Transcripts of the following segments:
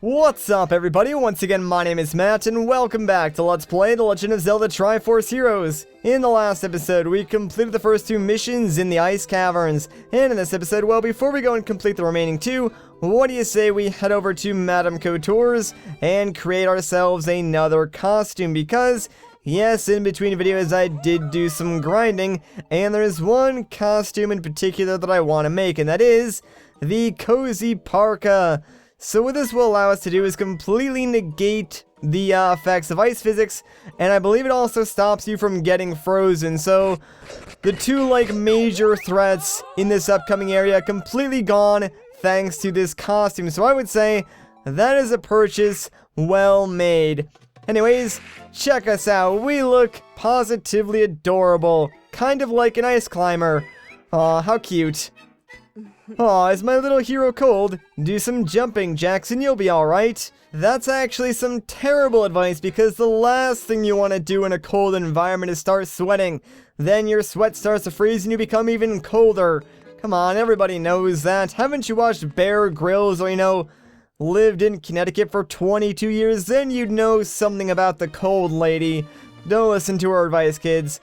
What's up, everybody? Once again, my name is Matt, and welcome back to Let's Play The Legend of Zelda Triforce Heroes. In the last episode, we completed the first two missions in the Ice Caverns, and in this episode, well, before we go and complete the remaining two, what do you say we head over to Madame Couture's and create ourselves another costume, because, yes, in between videos, I did do some grinding, and there's one costume in particular that I want to make, and that is the Cozy Parka. So what this will allow us to do is completely negate the effects of ice physics, and I believe it also stops you from getting frozen. So the two major threats in this upcoming area completely gone thanks to this costume. So I would say that is a purchase well made. Anyways, check us out. We look positively adorable, kind of like an ice climber. Aw, how cute. Aw, is my little hero cold? Do some jumping, Jackson, you'll be alright. That's actually some terrible advice, because the last thing you want to do in a cold environment is start sweating. Then your sweat starts to freeze and you become even colder. Come on, everybody knows that. Haven't you watched Bear Grylls or, lived in Connecticut for 22 years? Then you'd know something about the cold lady. Don't listen to her advice, kids.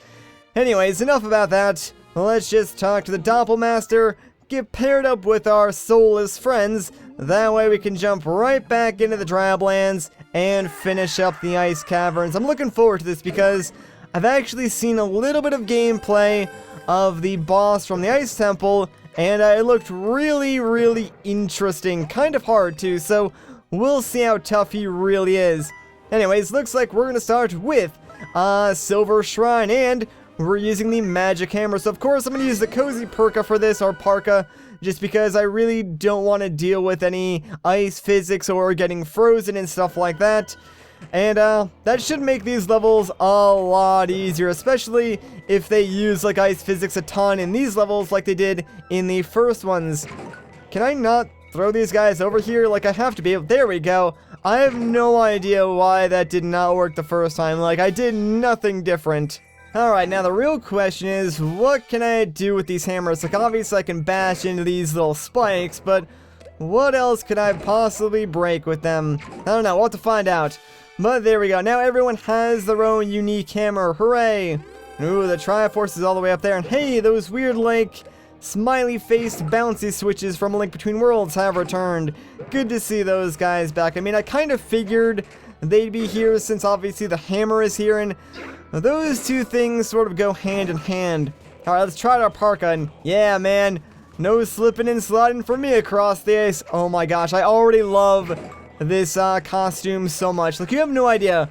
Anyways, enough about that. Let's just talk to the Doppelmaster, get paired up with our soulless friends, that way we can jump right back into the drablands and finish up the Ice Caverns. I'm looking forward to this because I've actually seen a little bit of gameplay of the boss from the Ice Temple, and it looked really interesting, kind of hard too, so we'll see how tough he really is. Anyways, looks like we're gonna start with Silver Shrine, and we're using the magic hammer, so of course I'm going to use the Cozy Parka for this, or Parka, just because I really don't want to deal with any ice physics or getting frozen and stuff like that. And that should make these levels a lot easier, especially if they use ice physics a ton in these levels like they did in the first ones. Can I not throw these guys over here? I have to be able. There we go. I have no idea why that did not work the first time. I did nothing different. Alright, now the real question is, what can I do with these hammers? Obviously I can bash into these little spikes, but what else could I possibly break with them? I don't know, we'll have to find out. But there we go, now everyone has their own unique hammer, hooray! Ooh, the Triforce is all the way up there, and hey, those weird, smiley-faced bouncy switches from A Link Between Worlds have returned. Good to see those guys back. I mean, I kind of figured they'd be here since obviously the hammer is here, and those two things sort of go hand in hand. Alright, let's try our Parka, and yeah, man, no slipping and sliding for me across the ice. Oh my gosh, I already love this costume so much. You have no idea.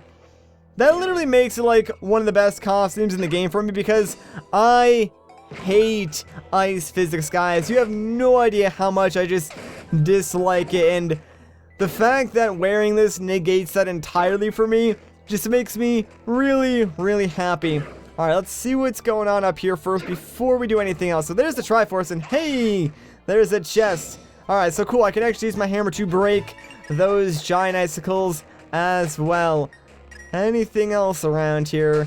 That literally makes it one of the best costumes in the game for me, because I hate ice physics, guys. You have no idea how much I just dislike it, and the fact that wearing this negates that entirely for me just makes me really happy. Alright, let's see what's going on up here first before we do anything else. So there's the Triforce, and hey, there's a chest. Alright, so cool, I can actually use my hammer to break those giant icicles as well. Anything else around here?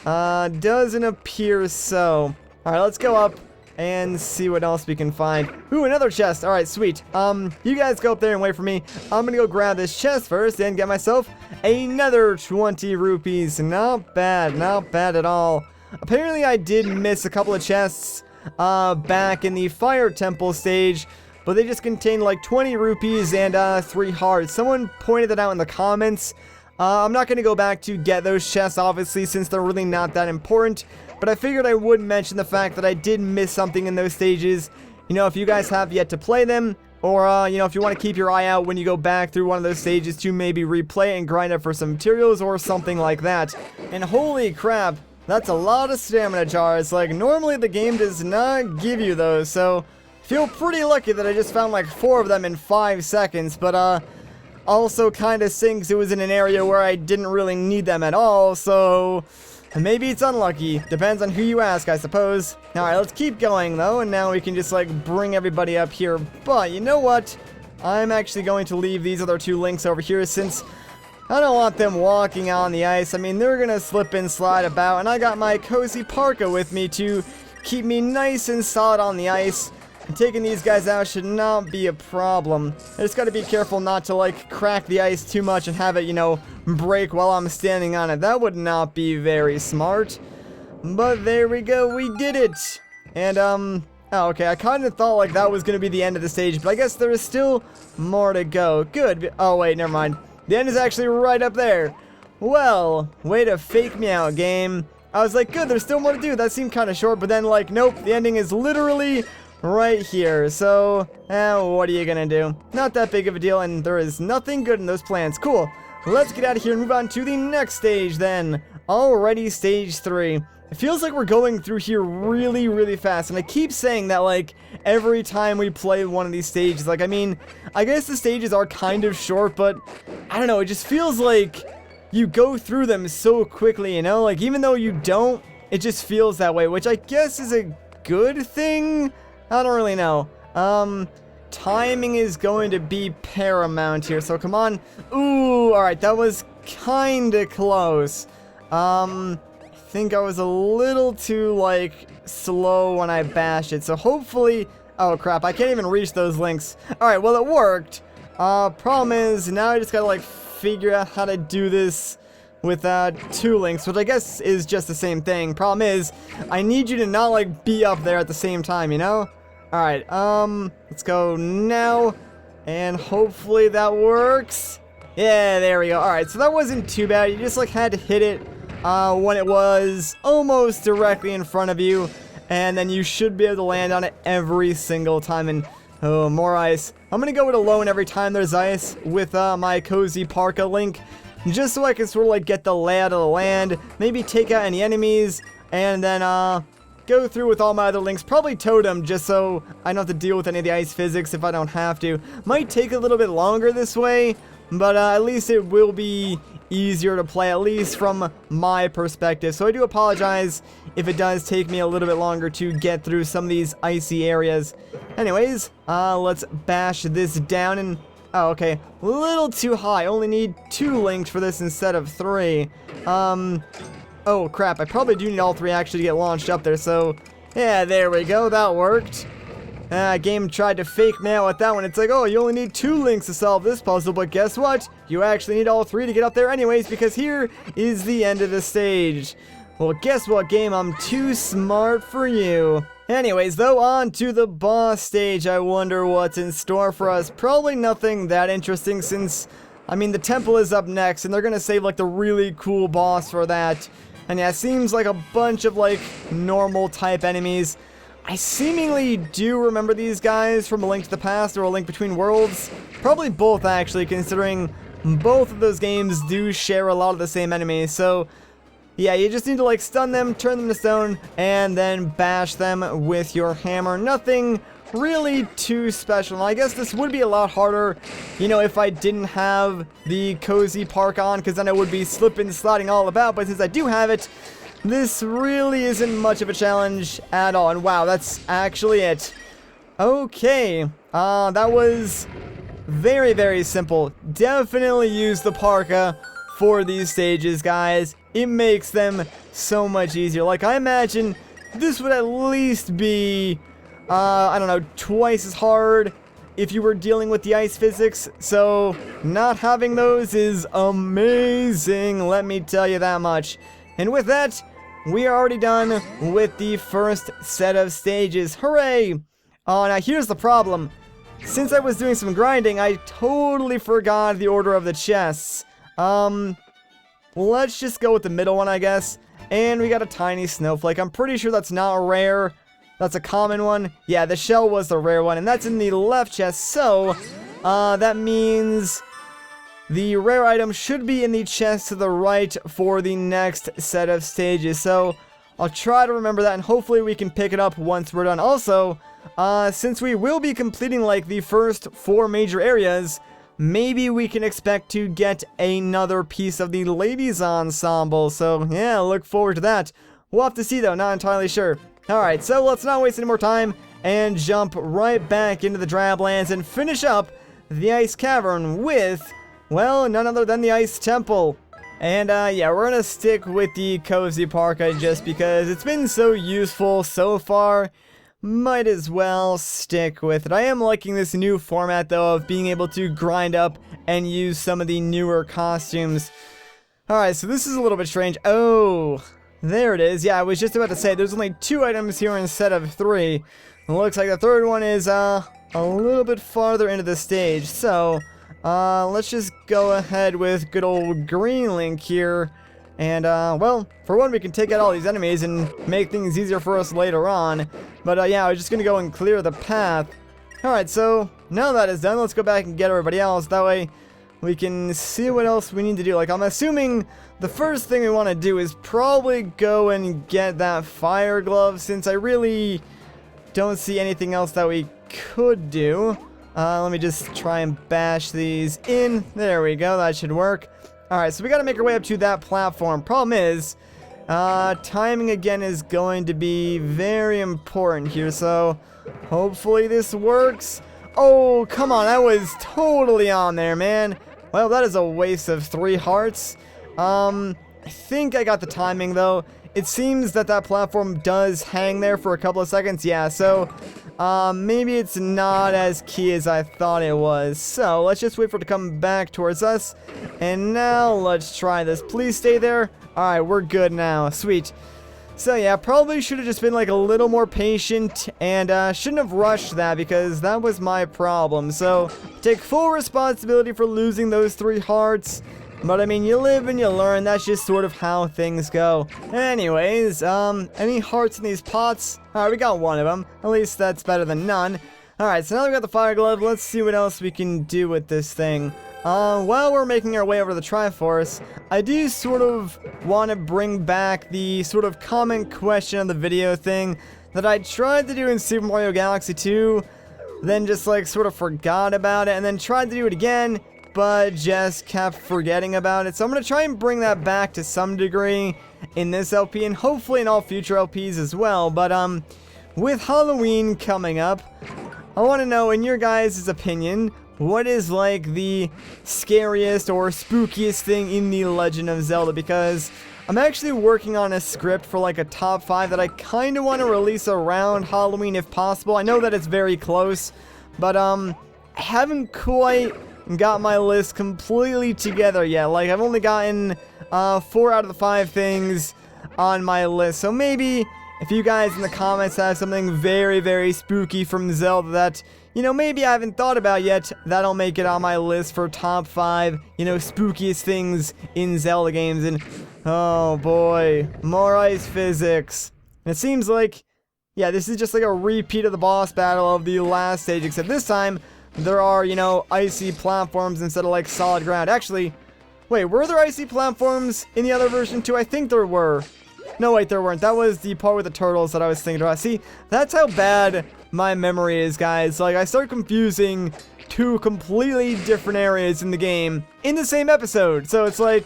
Doesn't appear so. Alright, let's go up and see what else we can find. Ooh, another chest. Alright, sweet. You guys go up there and wait for me. I'm gonna go grab this chest first and get myself another 20 rupees. Not bad at all. Apparently I did miss a couple of chests back in the Fire Temple stage, but they just contained 20 rupees and 3 hearts. Someone pointed that out in the comments. I'm not gonna go back to get those chests, obviously, since they're really not that important, but I figured I would mention the fact that I did miss something in those stages. If you guys have yet to play them, or, if you want to keep your eye out when you go back through one of those stages to maybe replay and grind up for some materials or something like that. And holy crap, that's a lot of stamina jars. Normally the game does not give you those, so feel pretty lucky that I just found 4 of them in 5 seconds, but, also kind of sinks it was in an area where I didn't really need them at all, so maybe it's unlucky. Depends on who you ask, I suppose. Alright, let's keep going, though, and now we can just, bring everybody up here. But, you know what? I'm actually going to leave these other 2 links over here, since I don't want them walking on the ice. I mean, they're gonna slip and slide about, and I got my Cozy Parka with me to keep me nice and solid on the ice. taking these guys out should not be a problem. I just gotta be careful not to, like, crack the ice too much and have it, you know, break while I'm standing on it. That would not be very smart. But there we go, we did it! And, oh, okay, I kind of thought, like, that was gonna be the end of the stage, but I guess there is still more to go. Good. Oh, wait, never mind. The end is actually right up there. Well, way to fake me out, game. I was like, good, there's still more to do. That seemed kind of short, but then, like, nope, the ending is literally right here. So, what are you gonna do? Not that big of a deal, and there is nothing good in those plans. Cool. Let's get out of here and move on to the next stage, then. Alrighty, stage 3. It feels like we're going through here really, really fast, and I keep saying that, like, every time we play one of these stages. Like, I mean, I guess the stages are kind of short, but, I don't know, it just feels like you go through them so quickly, you know? Like, even though you don't, it just feels that way, which I guess is a good thing? I don't really know. Timing is going to be paramount here, so come on. Ooh, alright, that was kinda close. I think I was a little too, like, slow when I bashed it, so hopefully... Oh, crap, I can't even reach those links. Alright, well, it worked. Problem is, now I just gotta, like, figure out how to do this with, 2 links, which I guess is just the same thing. Problem is, I need you to not, like, be up there at the same time, you know? Alright, let's go now, and hopefully that works. Yeah, there we go. Alright, so that wasn't too bad. You just, like, had to hit it when it was almost directly in front of you, and then you should be able to land on it every single time. And oh, more ice. I'm gonna go it alone every time there's ice with my cozy parka link, just so I can sort of like get the layout of the land, maybe take out any enemies, and then go through with all my other links. Probably totem, just so I don't have to deal with any of the ice physics if I don't have to. Might take a little bit longer this way, but at least it will be easier to play, at least from my perspective. So I do apologize if it does take me a little bit longer to get through some of these icy areas. Anyways, let's bash this down and... Oh, okay. A little too high. Only need 2 links for this instead of 3. Oh, crap. I probably do need all 3 actually to get launched up there, so... Yeah, there we go. That worked. Game tried to fake me out with that one. It's like, oh, you only need 2 links to solve this puzzle, but guess what? You actually need all 3 to get up there anyways, because here is the end of the stage. Well, guess what, game? I'm too smart for you. Anyways, though, on to the boss stage. I wonder what's in store for us. Probably nothing that interesting since, I mean, the temple is up next, and they're gonna save, like, the really cool boss for that. And yeah, it seems like a bunch of, like, normal type enemies. I seemingly do remember these guys from A Link to the Past or A Link Between Worlds. Probably both, actually, considering both of those games do share a lot of the same enemies. So, yeah, you just need to, like, stun them, turn them to stone, and then bash them with your hammer. Nothing really too special. And I guess this would be a lot harder, you know, if I didn't have the cozy park on, because then I would be slipping and sliding all about. But since I do have it, this really isn't much of a challenge at all. And wow, that's actually it. Okay, that was very, very simple. Definitely use the parka for these stages, guys. It makes them so much easier. Like, I imagine this would at least be, I don't know, twice as hard if you were dealing with the ice physics. So, not having those is amazing, let me tell you that much. And with that, we are already done with the first set of stages. Hooray! Oh, now here's the problem. Since I was doing some grinding, I totally forgot the order of the chests. Let's just go with the middle one, I guess. And we got a tiny snowflake. I'm pretty sure that's not rare. That's a common one. Yeah, the shell was the rare one, and that's in the left chest. So, that means the rare item should be in the chest to the right for the next set of stages. So, I'll try to remember that, and hopefully we can pick it up once we're done. Also, since we will be completing, like, the first 4 major areas, maybe we can expect to get another piece of the ladies ensemble. So, yeah, look forward to that. We'll have to see, though. Not entirely sure. Alright, so let's not waste any more time and jump right back into the drablands and finish up the Ice Cavern with, well, none other than the Ice Temple. And, yeah, we're gonna stick with the cozy parka just because it's been so useful so far. might as well stick with it. I am liking this new format, though, of being able to grind up and use some of the newer costumes. Alright, so this is a little bit strange. Oh, there it is. Yeah, I was just about to say, there's only 2 items here instead of 3. It looks like the third one is, a little bit farther into the stage. So, let's just go ahead with good old Green Link here. And, well, for one, we can take out all these enemies and make things easier for us later on. But, yeah, we're just gonna go and clear the path. Alright, so, now that is done, let's go back and get everybody else. That way, we can see what else we need to do. Like, I'm assuming the first thing we want to do is probably go and get that fire glove, since I really don't see anything else that we could do. Let me just try and bash these in. There we go, that should work. Alright, so we gotta make our way up to that platform. Problem is, timing again is going to be very important here, so hopefully this works. Oh, come on, that was totally on there, man. Well, that is a waste of 3 hearts. I think I got the timing, though. It seems that that platform does hang there for a couple of seconds. Yeah, so maybe it's not as key as I thought it was. So let's just wait for it to come back towards us. And now let's try this. Please stay there. Alright, we're good now. Sweet. So yeah, probably should have just been like a little more patient and shouldn't have rushed that, because that was my problem. So take full responsibility for losing those 3 hearts. But I mean, you live and you learn. That's just sort of how things go. Anyways, any hearts in these pots? Alright, we got 1 of them. At least that's better than none. Alright, so now we got the fire glove. Let's see what else we can do with this thing. While we're making our way over to the Triforce, I do sort of want to bring back the sort of common question of the video thing that I tried to do in Super Mario Galaxy 2, then just like sort of forgot about it, and then tried to do it again, but just kept forgetting about it. So I'm going to try and bring that back to some degree in this LP, and hopefully in all future LPs as well. But with Halloween coming up, I want to know, in your guys' opinion, what is like the scariest or spookiest thing in the Legend of Zelda? Because I'm actually working on a script for like a top 5 that I kind of want to release around Halloween if possible. I know that it's very close, but I haven't quite got my list completely together yet. Like, I've only gotten 4 out of the 5 things on my list. So maybe if you guys in the comments have something very, very spooky from Zelda that, you know, maybe I haven't thought about yet, that'll make it on my list for top 5, you know, spookiest things in Zelda games. And, oh boy, more ice physics. And it seems like, yeah, this is just like a repeat of the boss battle of the last stage, except this time, there are, you know, icy platforms instead of like solid ground. Actually, wait, were there icy platforms in the other version too? I think there were. No, wait, there weren't. That was the part with the turtles that I was thinking about. See, that's how bad my memory is, guys. Like, I start confusing 2 completely different areas in the game in the same episode. So it's like,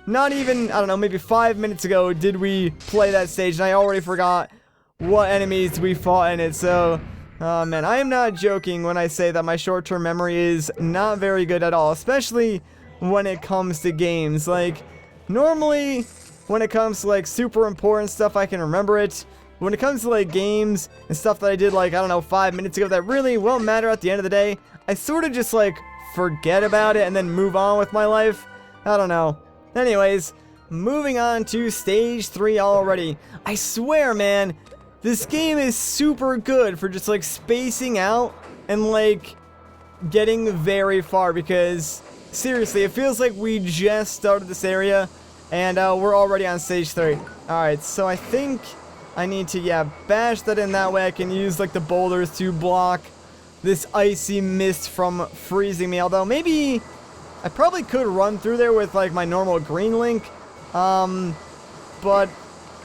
not even, I don't know, maybe 5 minutes ago did we play that stage, and I already forgot what enemies we fought in it. So, oh man, I am not joking when I say that my short-term memory is not very good at all, especially when it comes to games. Like, normally, when it comes to like super important stuff, I can remember it. When it comes to like games and stuff that I did like, I don't know, 5 minutes ago that really won't matter at the end of the day, I sort of just like forget about it and then move on with my life. I don't know. Anyways, moving on to stage 3 already. I swear, man, this game is super good for just like spacing out and like getting very far, because seriously, it feels like we just started this area and we're already on stage 3. Alright, so I think I need to, yeah, bash that in. That way I can use like the boulders to block this icy mist from freezing me. Although maybe I probably could run through there with like my normal green link. But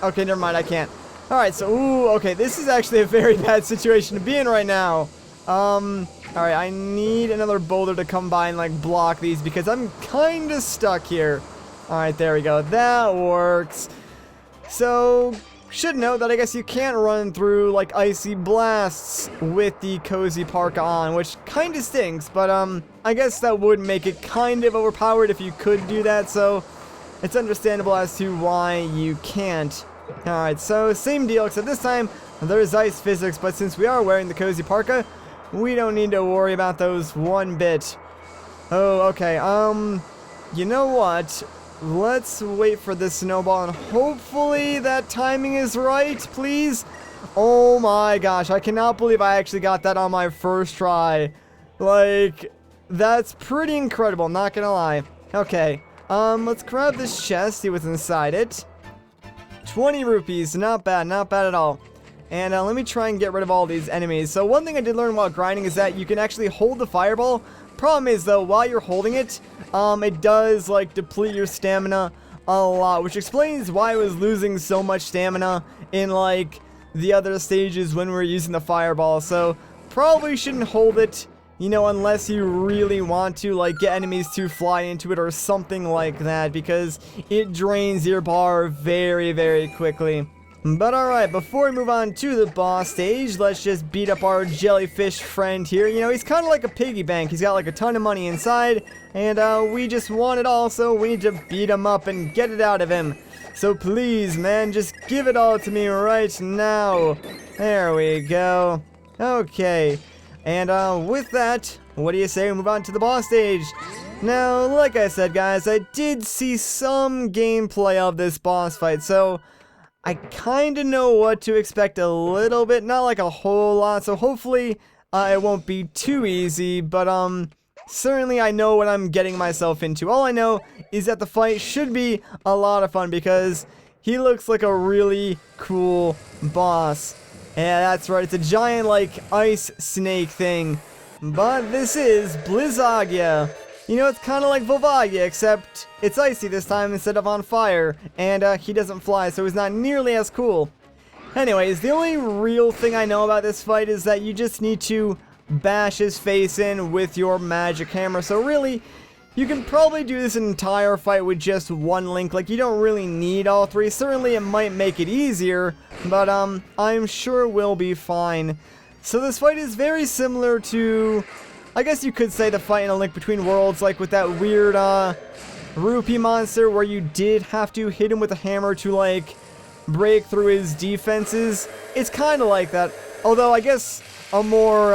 okay, never mind, I can't. Alright, so ooh, okay, this is actually a very bad situation to be in right now. Alright, I need another boulder to come by and like block these, because I'm kinda stuck here. Alright, there we go. That works. So, should note that I guess you can't run through like icy blasts with the cozy parka on, which kind of stinks, but I guess that would make it kind of overpowered if you could do that, so it's understandable as to why you can't. Alright, so same deal, except this time There's ice physics, but since we are wearing the cozy parka, we don't need to worry about those one bit. Oh, okay, you know what? Let's wait for this snowball, and hopefully that timing is right, please. Oh my gosh, I cannot believe I actually got that on my first try. Like, that's pretty incredible, not gonna lie. Okay, let's grab this chest, see what's inside it. 20 rupees, not bad at all. And let me try and get rid of all these enemies. So one thing I did learn while grinding is that you can actually hold the fireball. Problem is though, while you're holding it, it does like deplete your stamina a lot, which explains why I was losing so much stamina in like the other stages when we were using the fireball. So probably shouldn't hold it, you know, unless you really want to, like, get enemies to fly into it or something like that, because it drains your bar very, very quickly. But alright, before we move on to the boss stage, let's just beat up our jellyfish friend here. You know, he's kind of like a piggy bank. He's got like a ton of money inside, and we just want it all, so we need to beat him up and get it out of him. So please, man, just give it all to me right now. There we go. Okay. And with that, what do you say we move on to the boss stage? Now, like I said, guys, I did see some gameplay of this boss fight, so I kind of know what to expect a little bit, not like a whole lot, so hopefully it won't be too easy, but certainly I know what I'm getting myself into. All I know is that the fight should be a lot of fun because he looks like a really cool boss. Yeah, that's right, it's a giant, like, ice snake thing. But this is Blizzagia. You know, it's kind of like Volvagia, except it's icy this time instead of on fire. And he doesn't fly, so he's not nearly as cool. Anyways, the only real thing I know about this fight is that you just need to bash his face in with your magic hammer. So really, you can probably do this entire fight with just one link. Like, you don't really need all three. Certainly, it might make it easier, but I'm sure we'll be fine. So this fight is very similar to, I guess you could say, the fight in A Link Between Worlds, like with that weird rupee monster where you did have to hit him with a hammer to, like, break through his defenses. It's kind of like that, although I guess a more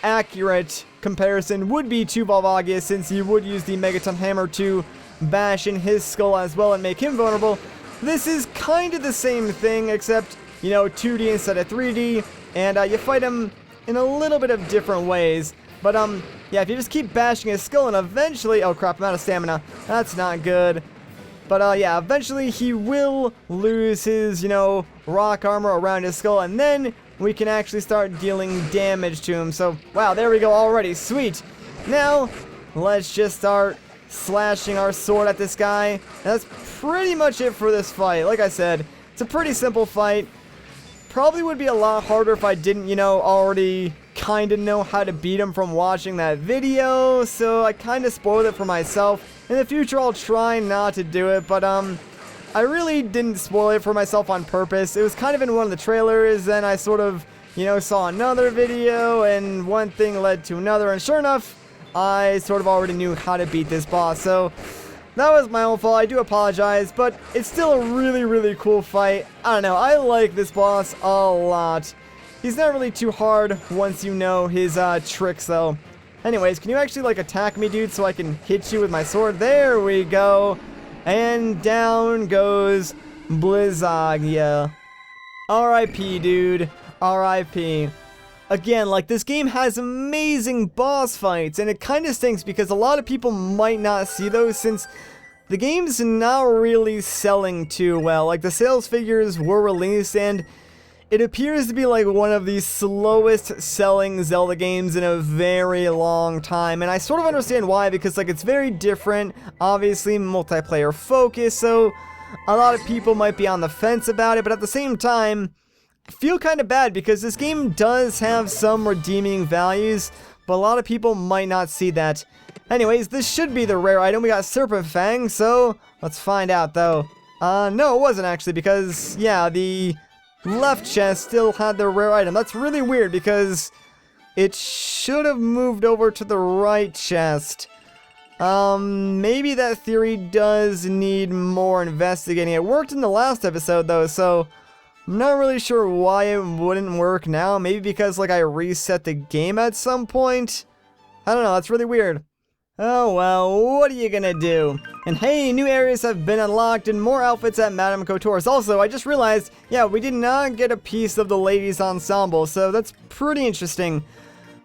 accurate comparison would be to Volvagia, since you would use the Megaton Hammer to bash in his skull as well and make him vulnerable. This is kind of the same thing, except, you know, 2D instead of 3D, and you fight him in a little bit of different ways. But, yeah, if you just keep bashing his skull and eventually... Oh, crap, I'm out of stamina. That's not good. But, yeah, eventually he will lose his, you know, rock armor around his skull, and then we can actually start dealing damage to him. So, wow, there we go already. Sweet. Now, let's just start slashing our sword at this guy. And that's pretty much it for this fight. Like I said, it's a pretty simple fight. Probably would be a lot harder if I didn't, you know, already kind of know how to beat him from watching that video. So I kind of spoiled it for myself. In the future, I'll try not to do it, but, I really didn't spoil it for myself on purpose. It was kind of in one of the trailers, then I sort of, you know, saw another video, and one thing led to another, and sure enough, I sort of already knew how to beat this boss, so that was my own fault. I do apologize, but it's still a really, really cool fight. I don't know, I like this boss a lot. He's not really too hard once you know his tricks, though. Anyways, can you actually, like, attack me, dude, so I can hit you with my sword? There we go. And down goes Blizzagia. R.I.P., dude. R.I.P. Again, like, this game has amazing boss fights, and it kind of stinks because a lot of people might not see those since the game's not really selling too well. Like, the sales figures were released, and it appears to be like one of the slowest selling Zelda games in a very long time, and I sort of understand why, because like it's very different, obviously multiplayer focused, so a lot of people might be on the fence about it, but at the same time, I feel kind of bad because this game does have some redeeming values, but a lot of people might not see that. Anyways, this should be the rare item. We got Serpent Fang, so let's find out though. No, it wasn't actually, because yeah, the left chest still had the rare item. That's really weird because it should have moved over to the right chest. Maybe that theory does need more investigating. It worked in the last episode though, so I'm not really sure why it wouldn't work now. Maybe because, like, I reset the game at some point? I don't know, that's really weird. Oh well, what are you gonna do? And hey, new areas have been unlocked and more outfits at Madame Couture's. Also, I just realized, yeah, we did not get a piece of the ladies' ensemble, so that's pretty interesting.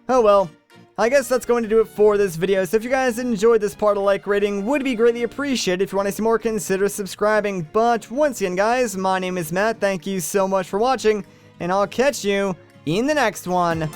Oh well, I guess that's going to do it for this video. So if you guys enjoyed this part, a like rating would be greatly appreciated. If you want to see more, consider subscribing. But once again, guys, my name is Matt. Thank you so much for watching, and I'll catch you in the next one.